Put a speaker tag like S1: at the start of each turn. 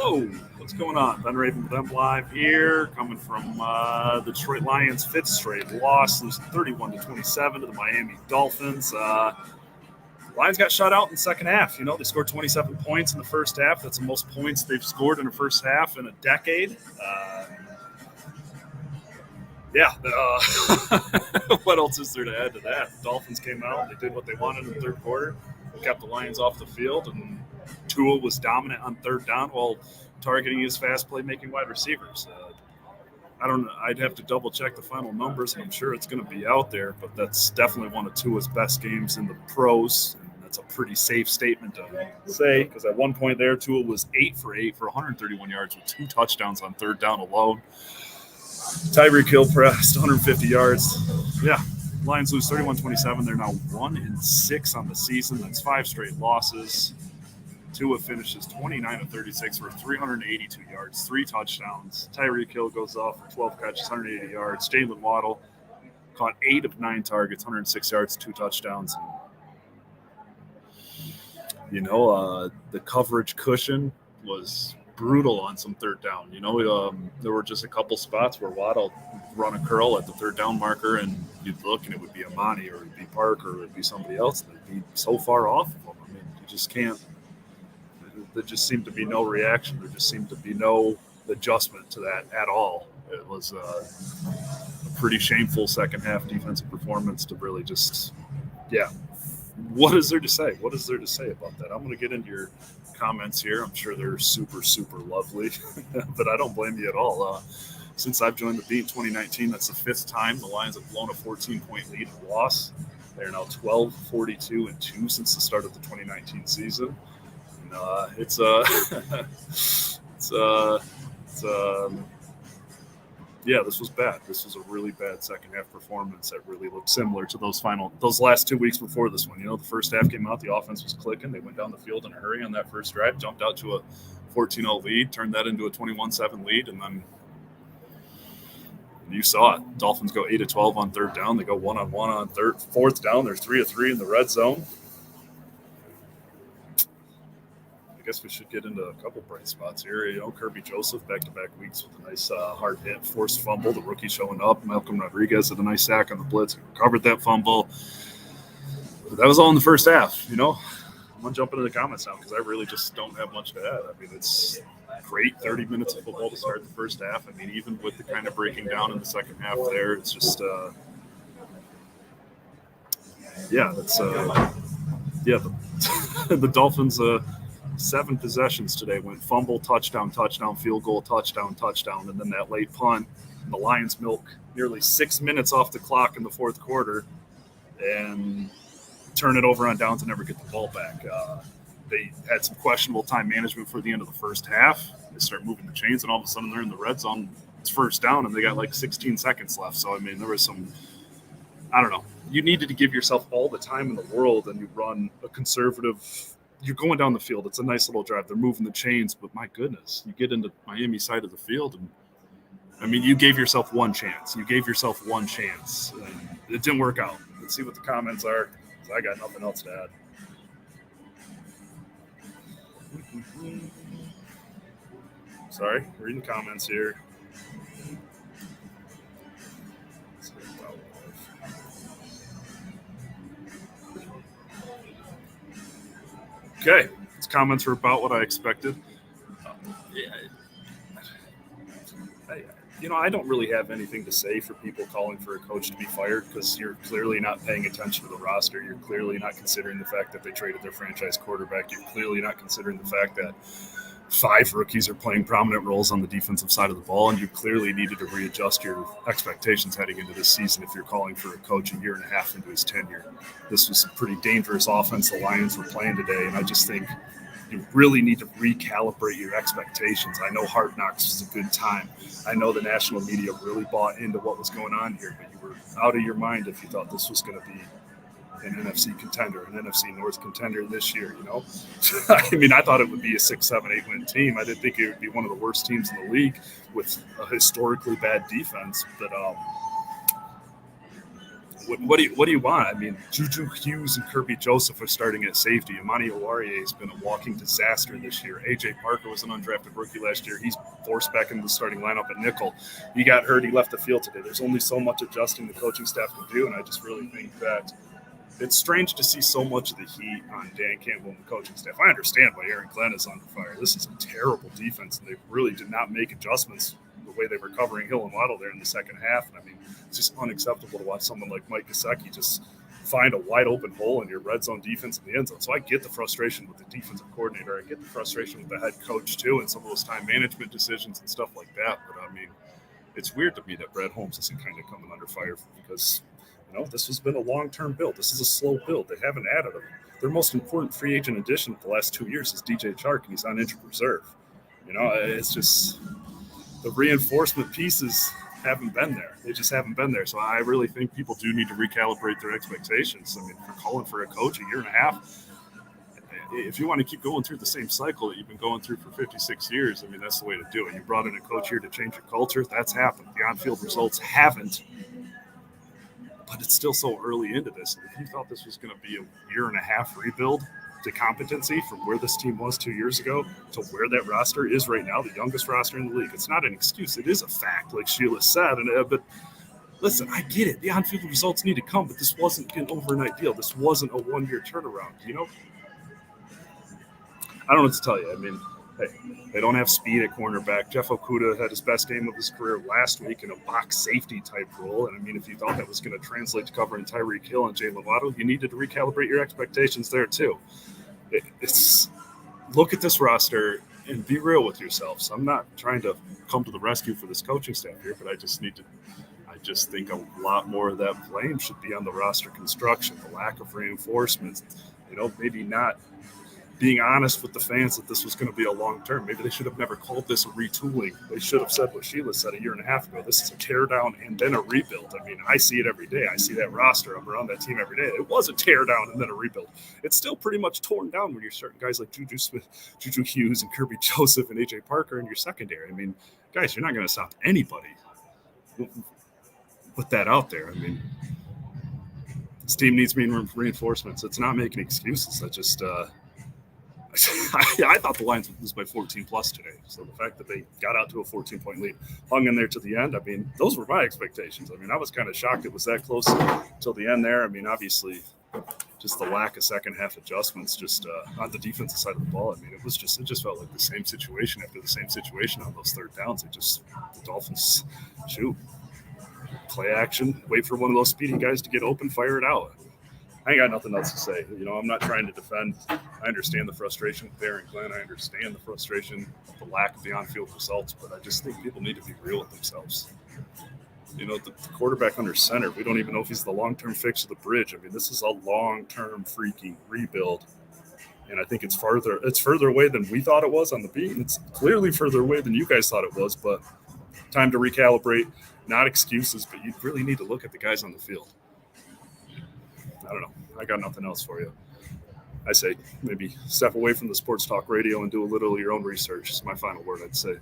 S1: Hello, what's going on? Ben Raven with them live here, coming from the Detroit Lions' fifth straight loss, losing 31-27 to the Miami Dolphins. Lions got shut out in the second half. You know, they scored 27 points in the first half. That's the most points they've scored in a first half in a decade. What else is there to add to that? The Dolphins came out. They did what they wanted in the third quarter. They kept the Lions off the field, and Tua was dominant on third down while targeting his fast playmaking wide receivers. I don't know. I'd have to double check the final numbers, and I'm sure it's going to be out there, but that's definitely one of Tua's best games in the pros. And that's a pretty safe statement to say, because at one point there, Tua was 8 for 8 for 131 yards with 2 touchdowns on third down alone. Tyreek Hill pressed 150 yards. Yeah, Lions lose 31-27. They're now 1-6 on the season. That's 5 straight losses. Tua finishes 29-36 for 382 yards, 3 touchdowns. Tyreek Hill goes off for 12 catches, 180 yards. Jalen Waddle caught 8 of 9 targets, 106 yards, 2 touchdowns. You know, the coverage cushion was brutal on some third down. You know, there were just a couple spots where Waddle run a curl at the third down marker, and you'd look, and it would be Amani, or it'd be Parker, or it'd be somebody else. They'd be so far off of them. I mean, you just can't. There just seemed to be no reaction. There just seemed to be no adjustment to that at all. It was a pretty shameful second half defensive performance to really just, What is there to say? What is there to say about that? I'm going to get into your comments here. I'm sure they're super, super lovely, but I don't blame you at all. Since I've joined the beat in 2019, that's the 5th time the Lions have blown a 14-point lead and loss. They're now 12-42-2 since the start of the 2019 season. This was bad. This was a really bad second half performance that really looked similar to those last 2 weeks before this one. You know, the first half came out, the offense was clicking. They went down the field in a hurry on that first drive, jumped out to a 14-0 lead, turned that into a 21-7 lead, and then you saw it. Dolphins go 8 of 12 on third down. They go 1-on-1 on fourth down. They're 3 of 3 in the red zone. I guess we should get into a couple bright spots here. You know, Kirby Joseph back-to-back weeks with a nice hard hit, forced fumble. The rookie showing up. Malcolm Rodriguez had a nice sack on the blitz, recovered that fumble. But that was all in the first half. You know, I'm gonna jump into the comments now because I really just don't have much to add. I mean, it's great 30 minutes of football to start the first half. I mean, even with the kind of breaking down in the second half there, it's just the Dolphins 7 possessions today went fumble, touchdown, field goal, touchdown, and then that late punt. And the Lions milk nearly 6 minutes off the clock in the fourth quarter and turn it over on downs and never get the ball back. They had some questionable time management for the end of the first half. They start moving the chains, and all of a sudden they're in the red zone. It's first down, and they got like 16 seconds left. So, I mean, there was some – I don't know. You needed to give yourself all the time in the world, and you run a conservative – you're going down the field. It's a nice little drive. They're moving the chains, but my goodness, you get into Miami side of the field, and I mean, you gave yourself one chance. And it didn't work out. Let's see what the comments are. I got nothing else to add. Sorry, reading comments here. Okay, these comments were about what I expected. I don't really have anything to say for people calling for a coach to be fired because you're clearly not paying attention to the roster. You're clearly not considering the fact that they traded their franchise quarterback. You're clearly not considering the fact that 5 rookies are playing prominent roles on the defensive side of the ball, and you clearly needed to readjust your expectations heading into this season if you're calling for a coach a year and a half into his tenure. This was a pretty dangerous offense the Lions were playing today, and I just think you really need to recalibrate your expectations. I know Hard Knocks was a good time. I know the national media really bought into what was going on here, but you were out of your mind if you thought this was going to be an NFC contender, an NFC North contender this year, you know? I mean, I thought it would be a 6, 7, 8 win team. I didn't think it would be one of the worst teams in the league with a historically bad defense. But what do you want? I mean, Juju Hughes and Kirby Joseph are starting at safety. Amani Owarie has been a walking disaster this year. A.J. Parker was an undrafted rookie last year. He's forced back into the starting lineup at nickel. He got hurt. He left the field today. There's only so much adjusting the coaching staff can do, and I just really think that it's strange to see so much of the heat on Dan Campbell and the coaching staff. I understand why Aaron Glenn is under fire. This is a terrible defense, and they really did not make adjustments the way they were covering Hill and Waddle there in the second half. And I mean, it's just unacceptable to watch someone like Mike Gesicki just find a wide open hole in your red zone defense in the end zone. So I get the frustration with the defensive coordinator. I get the frustration with the head coach too, and some of those time management decisions and stuff like that. But I mean, it's weird to me that Brad Holmes isn't kind of coming under fire because – this has been a long-term build. This is a slow build. They haven't added him. Their most important free agent addition the last 2 years is DJ Chark, and he's on injured reserve. It's just the reinforcement pieces haven't been there. They just haven't been there. So I really think people do need to recalibrate their expectations. I mean, if you're calling for a coach a year and a half, if you want to keep going through the same cycle that you've been going through for 56 years, I mean, that's the way to do it. You brought in a coach here to change your culture. That's happened. The on-field results haven't. But it's still so early into this. And if you thought this was going to be a year and a half rebuild to competency from where this team was 2 years ago to where that roster is right now, the youngest roster in the league, it's not an excuse. It is a fact, like Sheila said. But listen, I get it. The on-field results need to come, but this wasn't an overnight deal. This wasn't a one-year turnaround, I don't know what to tell you. I mean, hey, they don't have speed at cornerback. Jeff Okudah had his best game of his career last week in a box safety type role. And I mean, if you thought that was going to translate to covering Tyreek Hill and Jalen Waddle, you needed to recalibrate your expectations there too. It's look at this roster and be real with yourselves. I'm not trying to come to the rescue for this coaching staff here, but I just think a lot more of that blame should be on the roster construction, the lack of reinforcements, maybe not being honest with the fans that this was going to be a long term. Maybe they should have never called this a retooling. They should have said what Sheila said a year and a half ago. This is a tear down and then a rebuild. I mean, I see it every day. I see that roster. I'm around that team every day. It was a tear down and then a rebuild. It's still pretty much torn down when you're starting guys like Juju Hughes and Kirby Joseph and A.J. Parker in your secondary. I mean, guys, you're not going to stop anybody. Put that out there. I mean, this team needs reinforcements. It's not making excuses. I thought the Lions would lose by 14 plus today. So the fact that they got out to a 14-point lead, hung in there to the end, I mean, those were my expectations. I mean, I was kind of shocked it was that close till the end there. I mean, obviously, just the lack of second half adjustments just on the defensive side of the ball. I mean, it just felt like the same situation after the same situation on those third downs. The Dolphins play action, wait for one of those speedy guys to get open, fire it out. I ain't got nothing else to say. I'm not trying to defend. I understand the frustration with Aaron Glenn. I understand the frustration, the lack of the on-field results, but I just think people need to be real with themselves. The quarterback under center, we don't even know if he's the long-term fix of the bridge. I mean, this is a long-term freaking rebuild, and I think it's further away than we thought it was on the beat. It's clearly further away than you guys thought it was, but time to recalibrate, not excuses, but you really need to look at the guys on the field. I don't know. I got nothing else for you. I say maybe step away from the sports talk radio and do a little of your own research is my final word, I'd say.